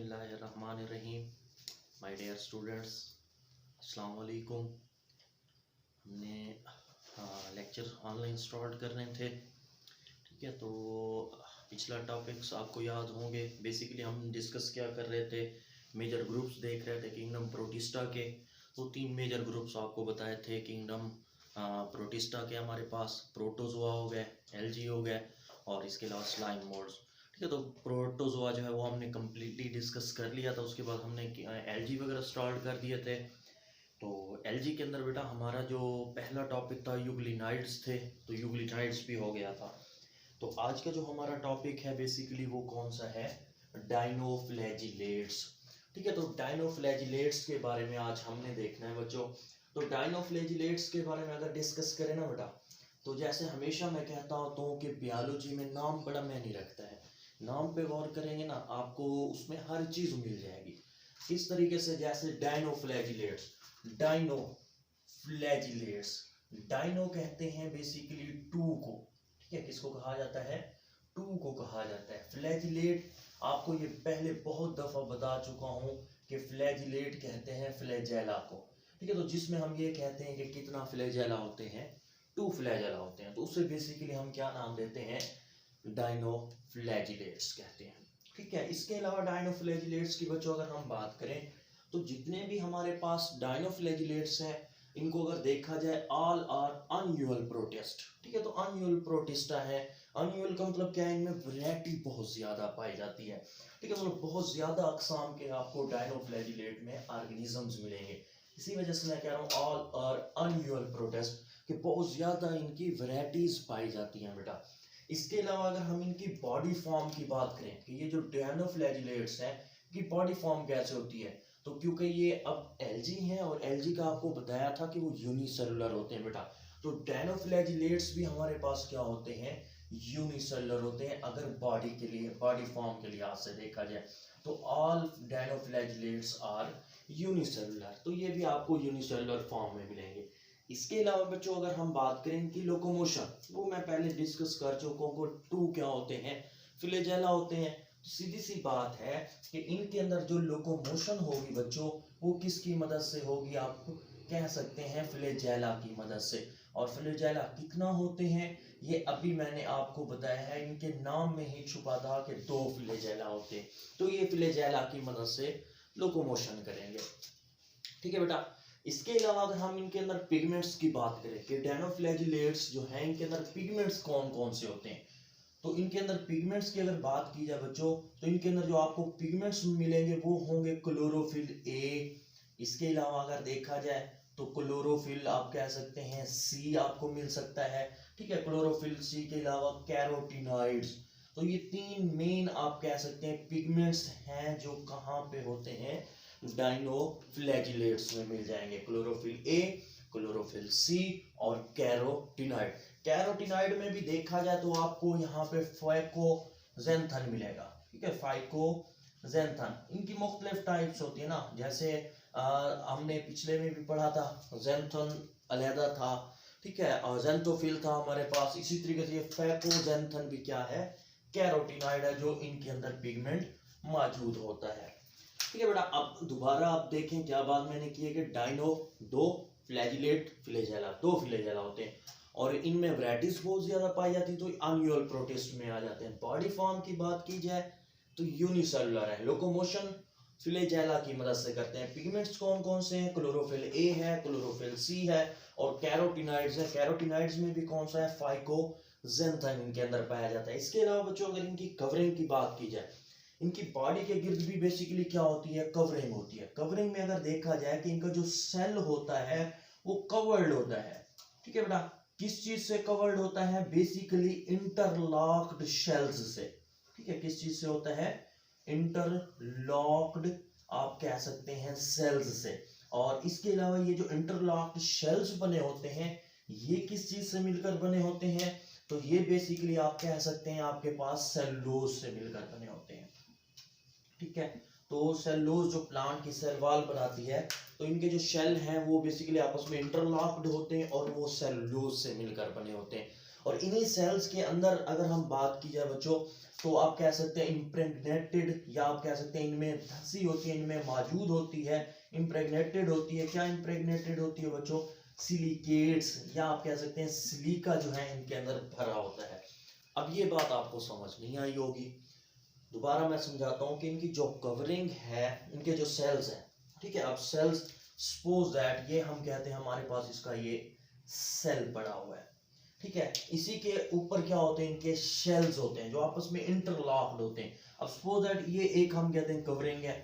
बिस्मिल्लाहिर्रहमानिर्रहीम। My dear students, अस्सलाम वालेकुम। हमने लेक्चर ऑनलाइन स्टार्ट करने थे, ठीक है। तो पिछला टॉपिक्स आपको याद होंगे। बेसिकली हम डिस्कस क्या कर रहे थे, मेजर ग्रुप्स देख रहे थे किंगडम प्रोटिस्टा के। तो 3 मेजर ग्रुप्स आपको बताए थे किंगडम प्रोटिस्टा के। हमारे पास प्रोटोजोआ हो गए, एल्गी हो गए और इसके अलावा स्लाइम मोल्ड्स, ठीक है। तो प्रोटोजोआ जो है वो हमने कम्प्लीटली डिस्कस कर लिया था। उसके बाद हमने एल्गी वगैरह स्टार्ट कर दिए थे। तो एल्गी के अंदर बेटा हमारा जो पहला टॉपिक था यूग्लिनाइड्स थे, तो यूग्लिनाइड्स भी हो गया था। तो आज का जो हमारा टॉपिक है बेसिकली वो कौन सा है, डाइनोफ्लैजिलेट्स, ठीक है। तो डाइनोफ्लैजिलेट्स के बारे में आज हमने देखना है बच्चों। तो डाइनोफ्लैजिलेट्स के बारे में अगर डिस्कस करें ना बेटा, तो जैसे हमेशा मैं कहता होता हूँ कि बायोलॉजी में नाम बड़ा मायने रखता है। नाम पे गौर करेंगे ना, आपको उसमें हर चीज़ मिल जाएगी। किस तरीके से, जैसे डाइनोफ्लैजिलेट्स, डाइनोफ्लैजिलेट्स, डाइनो कहते हैं बेसिकली टू को, ठीक है। किसको कहा जाता है, टू को कहा जाता है। फ्लैजिलेट आपको ये पहले बहुत दफ़ा बता चुका हूँ कि फ्लैजिलेट कहते हैं फ्लैजेला को, ठीक है। तो जिसमें हम ये कहते हैं कि कितना फ्लैजेला होते हैं, 2 फ्लैजेला होते हैं। तो उससे बेसिकली हम क्या नाम देते हैं, डाइनोफ्लैजिलेट्स कहते हैं, ठीक है। इसके अलावा डाइनोफ्लैजिलेट्स की बच्चों अगर हम बात करें तो जितने भी हमारे पास डाइनोफ्लैजिलेट्स हैं, इनको अगर देखा जाए ऑल आर अनयूअल प्रोटिस्ट, ठीक है। तो अनयूअल प्रोटिस्टा है। अनयूअल का मतलब क्या है, इनमें वैरायटी बहुत ज़्यादा पाई जाती है, ठीक है। मतलब बहुत ज़्यादा अक़साम के आपको डाइनोफ्लैजिलेट में ऑर्गेनिजम्स मिलेंगे। इसी वजह से मैं कह रहा हूँ ऑल आर अनयूअल प्रोटिस्ट, कि बहुत ज़्यादा इनकी वैरायटीज़ पाई जाती हैं बेटा। इसके अलावा अगर हम इनकी बॉडी फॉर्म की बात करें कि ये जो डाइनोफ्लैजिलेट्स हैं की बॉडी फॉर्म कैसे होती है, तो क्योंकि ये अब एल्गी हैं और एल्गी का आपको बताया था कि वो यूनिसेलुलर होते हैं बेटा। तो डाइनोफ्लैजिलेट्स भी हमारे पास क्या होते हैं, यूनिसेलुलर होते हैं। अगर बॉडी के लिए, बॉडी फॉर्म के लिहाज से देखा जाए तो ऑल डाइनोफ्लैजिलेट्स आर यूनिसेलुलर। तो ये भी आपको यूनिसेलुलर फॉर्म में मिलेंगे। इसके अलावा बच्चों अगर हम बात करें इनकी लोकोमोशन, वो मैं पहले डिस्कस कर चुका हूँ। टू क्या होते हैं, फ्लैजेला होते हैं। तो सीधी सी बात है कि इनके अंदर जो लोकोमोशन होगी बच्चों, वो किसकी मदद से होगी, आप कह सकते हैं फ्लैजेला की मदद से। और फ्लैजेला कितना होते हैं, ये अभी मैंने आपको बताया है, इनके नाम में ही छुपा था कि 2 फ्लैजेला होते हैं। तो ये फ्लैजेला की मदद से लोकोमोशन करेंगे, ठीक है बेटा। इसके अलावा अगर हम इनके अंदर पिगमेंट्स की बात करें कि डाइनोफ्लैजिलेट्स जो हैं इनके अंदर पिगमेंट्स कौन कौन से होते हैं, तो इनके अंदर पिगमेंट्स की अगर बात की जाए बच्चों, तो इनके अंदर जो आपको पिगमेंट्स मिलेंगे वो होंगे क्लोरोफिल ए। इसके अलावा अगर देखा जाए तो क्लोरोफिल आप कह सकते हैं सी आपको मिल सकता है, ठीक है। क्लोरोफिल सी के अलावा कैरोटीनॉइड्स। तो ये 3 मेन आप कह सकते हैं पिगमेंट्स हैं जो कहाँ पे होते हैं, डाइनोफ्लैजिलेट्स में मिल जाएंगे। क्लोरोफिल ए, क्लोरोफिल सी और कैरोटीनॉइड। कैरोटीनॉइड में भी देखा जाए तो आपको यहाँ पे फाइकोजेंथन मिलेगा, ठीक है। फाइकोजेंथन, इनकी मुख्तलिफ टाइप्स होती है ना, जैसे हमने पिछले में भी पढ़ा था, जेंथन अलहदा था, ठीक है, और जेंथोफिल था हमारे पास। इसी तरीके से ये फाइकोजेंथन भी क्या है, कैरोटीनॉइड है, जो इनके अंदर पिगमेंट मौजूद होता है, ठीक है बेटा। अब दोबारा आप देखें क्या बात मैंने की है कि डाइनो 2 फ्लैजिलेट, फ्लैजेला 2 फ्लैजेला होते हैं और इनमें वैरायटीज बहुत ज्यादा पाई जाती है, तो अनयूअल प्रोटिस्ट में आ जाते हैं। बॉडी फॉर्म की बात की जाए तो यूनिसेलुलर है। लोकोमोशन फ्लैजेला की मदद से करते हैं। पिगमेंट्स कौन कौन से हैं, क्लोरोफिल ए है, क्लोरोफिल सी है और कैरोटीनॉइड्स है। कैरोटीनॉइड्स में भी कौन सा है, फाइकोजेंथन इनके अंदर पाया जाता है। इसके अलावा बच्चों अगर इनकी कवरिंग की बात की जाए, इनकी बॉडी के गिर्द भी बेसिकली क्या होती है, कवरिंग होती है। कवरिंग में अगर देखा जाए कि इनका जो सेल होता है वो कवर्ड होता है, ठीक है बेटा। किस चीज से कवर्ड होता है, बेसिकली इंटरलॉक्ड शेल्स से, ठीक है। किस चीज से होता है, इंटरलॉक्ड आप कह सकते हैं सेल्स से। और इसके अलावा ये जो इंटरलॉक्ड शेल्स बने होते हैं ये किस चीज से मिलकर बने होते हैं, तो ये बेसिकली आप कह सकते हैं आपके पास सेलुलोज से मिलकर बने होते हैं, ठीक है। तो सेलुलोज जो प्लांट की सेल वॉल बनाती है, तो इनके जो शेल हैं वो बेसिकली आपस में इंटरलॉक्ड होते हैं और वो सेलुलोज से मिलकर बने होते हैं। और इन्हीं सेल्स के अंदर अगर हम बात की जाए बच्चों, तो आप कह सकते हैं इम्प्रेग्नेटेड, या आप कह सकते हैं इनमें धंसी होती है, इनमें मौजूद होती है, इम्प्रेग्नेटेड होती है। क्या इम्प्रेग्नेटेड होती है बच्चों? सिलिकेट्स, या आप कह सकते हैं सिलिका जो है इनके अंदर भरा होता है। अब ये बात आपको समझ नहीं आई होगी, दोबारा मैं समझाता हूँ कि इनकी जो कवरिंग है, इनके जो सेल्स हैं, ठीक है, अब सेल्स सपोज दैट ये हम कहते हैं हमारे पास इसका ये सेल पड़ा हुआ है, ठीक है, इसी के ऊपर क्या होते हैं, इनके शेल्स होते हैं जो आपस में इंटरलॉक्ड होते हैं। अब सपोज दैट ये एक हम कहते हैं कवरिंग है,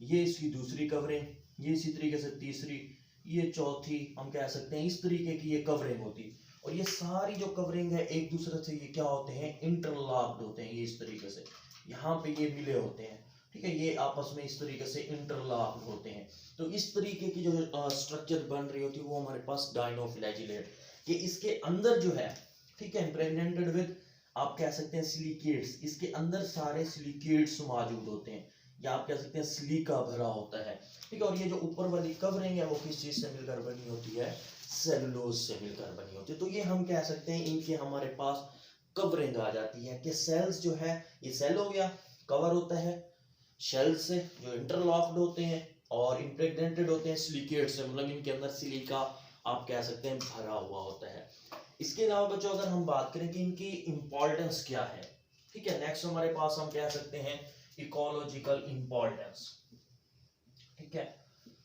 ये इसकी दूसरी कवरिंग, ये इसी तरीके से तीसरी, ये चौथी, हम कह सकते हैं इस तरीके की ये कवरिंग होती। और ये सारी जो कवरिंग है एक दूसरे से ये क्या होते हैं, इंटरलॉक्ड होते हैं, ये इस तरीके से यहाँ पे ये मिले होते हैं, ठीक है, ये आपस में इस तरीके से इंटरलॉक्ड होते हैं। तो इस तरीके की जो स्ट्रक्चर बन रही होती है वो हमारे पास डायनोफ्लैजिलेट, कि इसके अंदर जो है, ठीक है, इम्प्रेग्नेटेड विद, आप कह सकते हैं सिलिकेट्स, इसके अंदर सारे सिलिकेट्स मौजूद होते हैं, या आप कह सकते हैं सिलिका भरा होता है, ठीक है। और ये जो ऊपर वाली कवरिंग है वो किस चीज से मिलकर बनी होती है, सेलुलोज से मिलकर बनी होती है। तो ये हम कह सकते हैं इनके हमारे पास कवरिंग आ जाती है कि सेल्स जो है, ये सेल हो गया, कवर होता है शेल से जो इंटरलॉक्ड होते हैं, और इम्प्रेग्नेटेड होते हैं सिलिकेट से, मतलब इनके अंदर सिलिका आप कह सकते हैं भरा हुआ होता है। इसके अलावा बच्चों अगर हम बात करें कि इनकी इंपॉर्टेंस क्या है, ठीक है, नेक्स्ट हमारे पास हम कह सकते हैं इकोलॉजिकल इंपॉर्टेंस, ठीक है।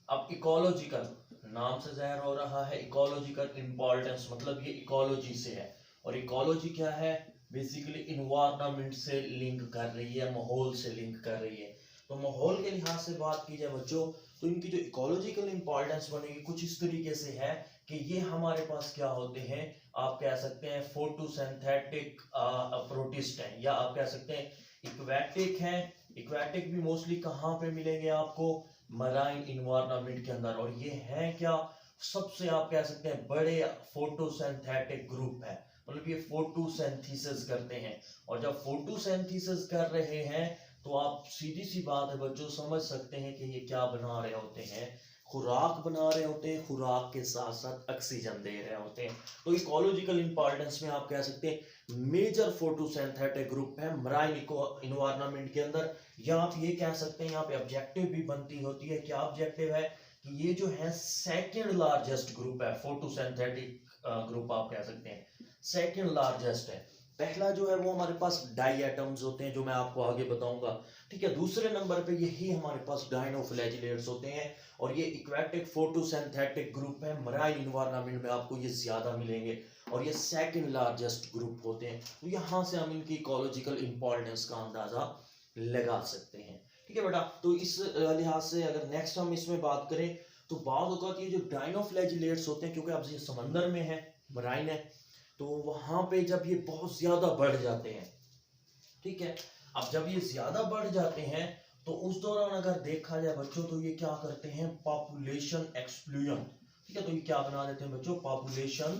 अब इकोलॉजिकल नाम से जाहिर हो रहा है, इकोलॉजिकल इंपॉर्टेंस मतलब ये इकोलॉजी से है, और इकोलॉजी क्या है, बेसिकली इन्वायरमेंट से लिंक कर रही है, माहौल से लिंक कर रही है। तो माहौल के लिहाज से बात की जाए बच्चों, तो इनकी जो इकोलॉजिकल इंपॉर्टेंस बनेगी कुछ इस तरीके से है कि ये हमारे पास क्या होते हैं, आप कह सकते हैं फोटोसिंथेटिक प्रोटिस्ट हैं, या आप कह सकते हैं इक्वेटिक है। इक्वेटिक भी मोस्टली कहाँ पे मिलेंगे आपको, मराइन इन्वायरमेंट के अंदर। और ये है क्या, सबसे आप कह सकते हैं बड़े फोटोसिंथेटिक ग्रुप है, मतलब ये फोटोसिंथेसिस करते हैं। और जब फोटोसिंथेसिस कर रहे हैं तो आप सीधी सी बात है बच्चों समझ सकते हैं कि ये क्या बना रहे होते हैं, खुराक बना रहे होते हैं, खुराक के साथ साथ ऑक्सीजन दे रहे होते हैं। तो इकोलॉजिकल इंपॉर्टेंस में आप कह सकते हैं मेजर फोटोसिंथेटिक ग्रुप है मराइन इन्वायरमेंट के अंदर। या आप ये कह सकते हैं यहाँ पे ऑब्जेक्टिव भी बनती होती है, क्या ऑब्जेक्टिव है कि ये जो है सेकंड लार्जेस्ट ग्रुप है, फोटोसिंथेटिक ग्रुप आप कह सकते हैं सेकंड लार्जेस्ट है। पहला जो है वो हमारे पास डाई एटम्स होते हैं जो मैं आपको आगे बताऊंगा, ठीक है। दूसरे नंबर पे यही हमारे पास डायनोफ्लैजिलेट्स होते हैं, और ये इक्वेटिक फोटोसिंथेटिक ग्रुप है, मराइन इन्वायरमेंट में आपको ये ज्यादा मिलेंगे, और ये सेकंड लार्जेस्ट ग्रुप होते हैं। तो यहाँ से हम इनकी इकोलॉजिकल इंपॉर्टेंस का अंदाजा लगा सकते हैं, ठीक है बेटा। तो इस लिहाज से अगर नेक्स्ट हम इसमें बात करें तो बात होगा कि ये जो डायनोफ्लैजिलेट्स होते हैं, क्योंकि अब ये समंदर में है, मराइन है, तो वहां पे जब ये बहुत ज्यादा बढ़ जाते हैं, ठीक है, अब जब ये ज्यादा बढ़ जाते हैं तो उस दौरान अगर देखा जाए बच्चों तो ये क्या करते हैं, पॉपुलेशन एक्सप्लोजन, ठीक है। तो ये क्या बना देते हैं बच्चों, पॉपुलेशन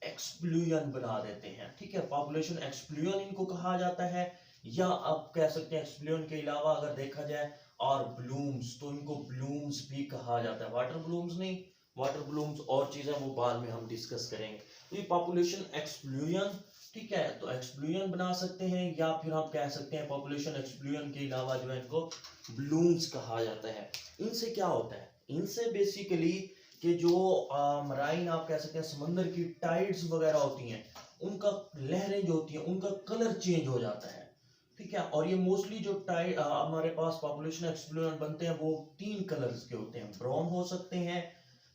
एक्सप्लोजन बना देते हैं, ठीक है। पॉपुलेशन एक्सप्लोजन इनको कहा जाता है, या आप कह सकते हैं एक्सप्लोजन के अलावा अगर देखा जाए और ब्लूम्स, तो इनको ब्लूम्स भी कहा जाता है, वाटर ब्लूम्स नहीं, वाटर ब्लूम्स और चीजें वो बाद में हम डिस्कस करेंगे। तो ये पॉपुलेशन एक्सप्लोजन, ठीक है, तो एक्सप्लोजन बना सकते हैं, या फिर आप कह सकते हैं पॉपुलेशन एक्सप्लोजन के अलावा जो है इनको ब्लूम्स कहा जाता है। इनसे क्या होता है, इनसे बेसिकली कि जो मराइन आप कह सकते हैं समंदर की टाइड्स वगैरह होती हैं, उनका लहरें जो होती हैं उनका कलर चेंज हो जाता है, ठीक है। और ये मोस्टली जो टाइड हमारे पास पॉपुलेशन एक्सप्लोजन बनते हैं वो 3 कलर्स के होते हैं, ब्राउन हो सकते हैं,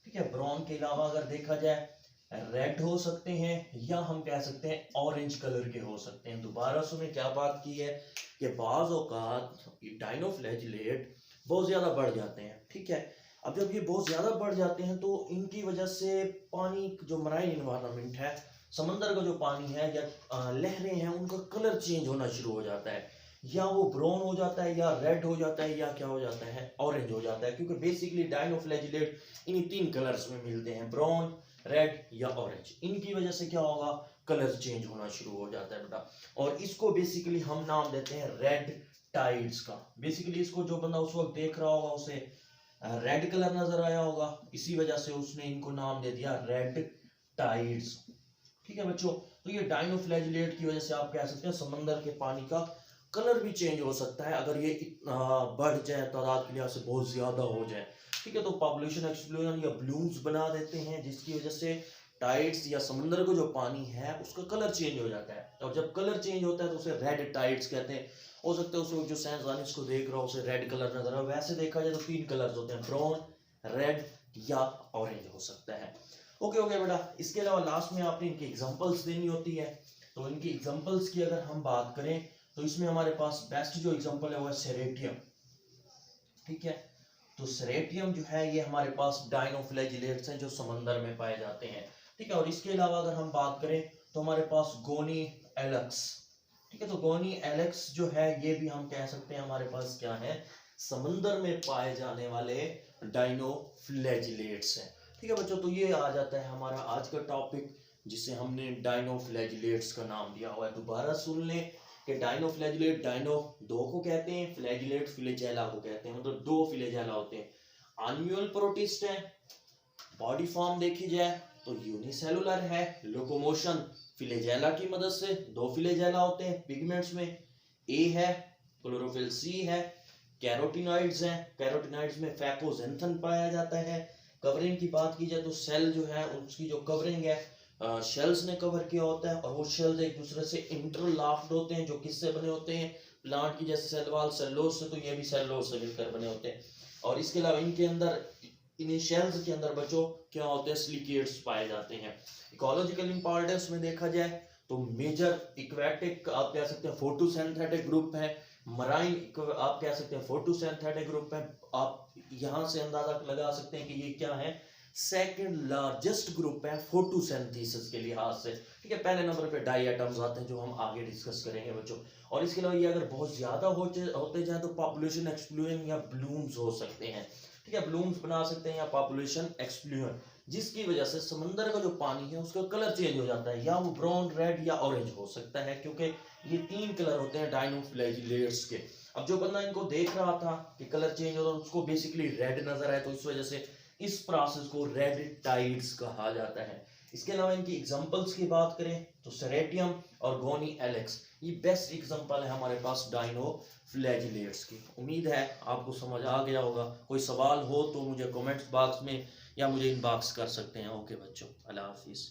ठीक है, ब्राउन के अलावा अगर देखा जाए रेड हो सकते हैं, या हम कह सकते हैं ऑरेंज कलर के हो सकते हैं। दोबारा सुने क्या बात की है कि बाज़ औक़ात डायनोफ्लैजिलेट बहुत ज़्यादा बढ़ जाते हैं, ठीक है। अब जब ये बहुत ज़्यादा बढ़ जाते हैं तो इनकी वजह से पानी जो मराइन इन्वायरमेंट है, समंदर का जो पानी है या लहरें हैं, उनका कलर चेंज होना शुरू हो जाता है, या वो ब्राउन हो जाता है, या रेड हो जाता है, या क्या हो जाता है, ऑरेंज हो जाता है। क्योंकि बेसिकली डायनोफ्लैजिलेट इन्हीं 3 कलर्स में मिलते हैं, ब्राउन, रेड या ऑरेंज। इनकी वजह से क्या होगा, कलर चेंज होना शुरू हो जाता है बेटा, और इसको बेसिकली हम नाम देते हैं रेड टाइड्स का। बेसिकली इसको जो बंदा उस वक्त देख रहा होगा उसे रेड कलर नजर आया होगा, इसी वजह से उसने इनको नाम दे दिया रेड टाइड्स, ठीक है बच्चों, तो ये डायनोफ्लैजिलेट की वजह से आप कह सकते हैं समंदर के पानी का कलर भी चेंज हो सकता है अगर ये बढ़ जाए, तादाद के लिहाज से बहुत ज्यादा हो जाए। ठीक है, तो पॉपुलेशन एक्सप्लोजन या ब्लूम्स बना देते हैं जिसकी वजह से टाइड्स या समंदर का जो पानी है उसका कलर चेंज हो जाता है, और जब कलर चेंज होता है तो उसे रेड टाइड्स कहते हैं। हो सकता है उस वक्त जो साइंसदान इसको देख रहा हो उसे रेड कलर नजर आ, वैसे देखा जाए तो 3 कलर्स होते हैं, ब्राउन, रेड या ऑरेंज हो सकता है। ओके ओके बेटा, इसके अलावा लास्ट में आपने इनकी एग्जांपल्स देनी होती है। तो इनकी एग्जांपल्स की अगर हम बात करें तो इसमें हमारे पास बेस्ट जो एग्जांपल है वो है सेरेटियम। ठीक है, तो सेरेटियम जो है ये हमारे पास डायनोफ्लैजिलेट्स हैं जो समंदर में पाए जाते हैं। ठीक है, और इसके अलावा अगर हम बात करें तो हमारे पास गोनी एलेक्स। ठीक है, तो गोनी एलेक्स जो है ये भी हम कह सकते हैं हमारे पास क्या है, समंदर में पाए जाने वाले डायनोफ्लैजिलेट्स हैं। ठीक है बच्चों, तो ये आ जाता है हमारा आज का टॉपिक जिसे हमने डायनोफ्लैजिलेट्स का नाम दिया हुआ है। दोबारा सुन लें कि डायनोफ्लैजिलेट, डायनो दो को कहते हैं, फ्लैजिलेट फ्लैजेला को कहते हैं, मतलब 2 फ्लैजेला होते हैं। एनुअल प्रोटिस्ट है, बॉडी फॉर्म देखी जाए तो यूनिसेलुलर है, लोकोमोशन फ्लैजेला की मदद से, 2 फ्लैजेला होते हैं। पिगमेंट्स में ए है, क्लोरोफिल सी है, कैरोटिनॉइड्स हैं, कैरोटिनॉइड्स में फैकोजेंथन पाया जाता है। कवरिंग की बात की जाए तो सेल जो है उसकी जो कवरिंग है शेल्स ने कवर किया होता है, और वो शेल्स एक दूसरे से इंटरलॉक्ड होते हैं जो किससे बने होते हैं, प्लांट की जैसे सेल वाल सेलुलोज से, तो ये भी सेलुलोज से मिलकर बने होते हैं। और इसके अलावा इनके अंदर, इन शेल्स के अंदर बच्चों क्या होते हैं, सिलिकेट्स पाए जाते हैं। इकोलॉजिकल इंपॉर्टेंस में देखा जाए तो मेजर इक्वेटिक आप कह सकते हैं फोटोसिंथेटिक ग्रुप है, मराइन आप कह सकते हैं फोटोसिंथेटिक ग्रुप है। आप यहां से अंदाजा लगा सकते हैं कि ये क्या है, सेकंड लार्जेस्ट ग्रुप है फोटोसिंथेसिस के लिहाज से। ठीक है, पहले नंबर पे डाई एटम्स आते हैं जो हम आगे डिस्कस करेंगे बच्चों। और इसके अलावा ये अगर बहुत ज्यादा होते जाए तो पॉपुलेशन एक्सप्लोजन या ब्लूम्स हो सकते हैं। ठीक है, ब्लूम्स बना सकते हैं या पॉपुलेशन एक्सप्लोजन, जिसकी वजह से समंदर का जो पानी है उसका कलर चेंज हो जाता है, या वो ब्राउन, रेड या ऑरेंज हो सकता है, क्योंकि ये 3 कलर होते हैं डायनोफ्लैजिलेट्स के। अब जो बंदा इनको देख रहा था कि कलर चेंज हो रहा है उसको बेसिकली रेड नजर आए, तो इस वजह से इस प्रोसेस को रेड टाइड्स कहा जाता है। इसके अलावा इनकी एग्जांपल्स की बात करें तो सेरेटियम और गोनी एलेक्स ये बेस्ट एग्जांपल है हमारे पास डायनोफ्लैजिलेट्स की। उम्मीद है आपको समझ आ गया होगा। कोई सवाल हो तो मुझे कमेंट्स बॉक्स में या मुझे इनबॉक्स कर सकते हैं। ओके बच्चों, अल्लाह हाफिज।